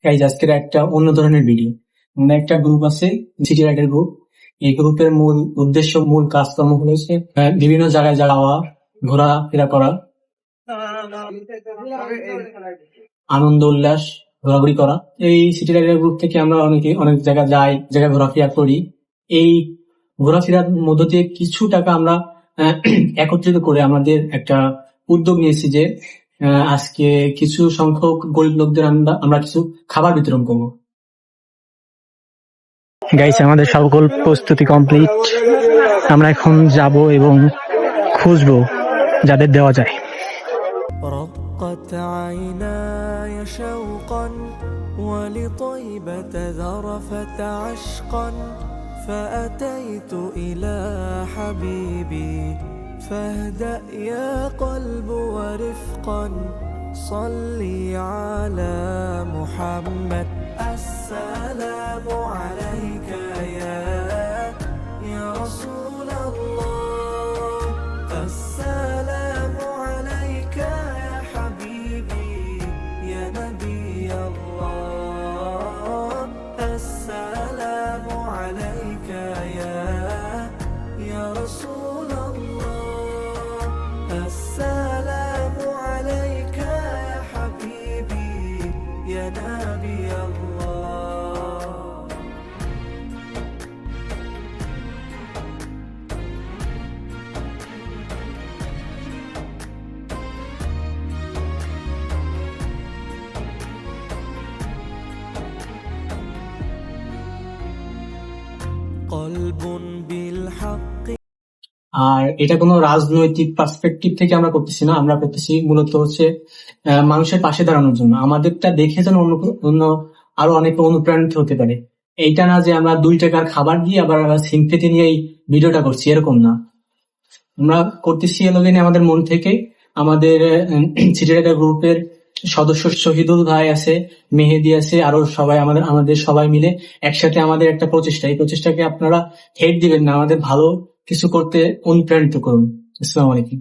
Guys আজকের একটা অন্য ধরনের ভিডিও। আমরা একটা গ্রুপ আছে, সিটি রাইডার গ্রুপ। এই গ্রুপের মূল উদ্দেশ্য, মূল কাজকর্ম হয়েছে বিভিন্ন জায়গায় যাওয়া, ঘোরাফেরা করা, আনন্দ উল্লাস, ঘোরাঘুরি করা। এই সিটি রাইডার গ্রুপ থেকে আমরা অনেক জায়গায় যাই, জায়গায় ঘোরাফেরা করি। এই ঘোরাফেরার মধ্য দিয়ে কিছু টাকা আমরা একত্রিত করে আমাদের একটা উদ্যোগ নিয়েছি যে আজকে কিছু সংখ্যক গরিব লোকদের আমরা কিছু খাবার বিতরণ করব। গাইস, আমাদের সকল প্রস্তুতি কমপ্লিট। আমরা এখন যাব এবং খুঁজবো যাদের দেওয়া যায়। رقت عيناي شوقا ولطيبة ذرفت عشقا فأتيت إلى حبيبي فاهدأ يا قلب ورفقا صلي على محمد السلام عليك يا رسول الله السلام عليك يا حبيبي يا نبي الله السلام عليك يا رسول الله السلام عليك يا حبيبي يا نبي الله قلب بالحق। আর এটা কোনো রাজনৈতিক পার্সপেক্টিভ থেকে আমরা করতেছি না, আমরা করতেছি মূলত হচ্ছে মানুষের পাশে দাঁড়ানোর জন্য। আমাদেরটা দেখে যেন অন্য আরো অনেক অনুপ্রাণিত হতে পারে। এইটা না যে আমরা 2 টাকার খাবার দিয়ে আবার সিম্পেথি নিয়ে এই ভিডিওটা করছি, এরকম না। আমরা করতেছি এলোগেনে আমাদের মন থেকে। আমাদের সিটি রাইডার গ্রুপের সদস্য শহীদুল ভাই আছে, মেহেদি আছে, আরো সবাই আমাদের সবাই মিলে একসাথে আমাদের একটা প্রচেষ্টা। এই প্রচেষ্টাকে আপনারা হেড দিবেন না, আমাদের ভালো কিছু করতে অনুপ্রাণিত করুন। আসসালামু আলাইকুম।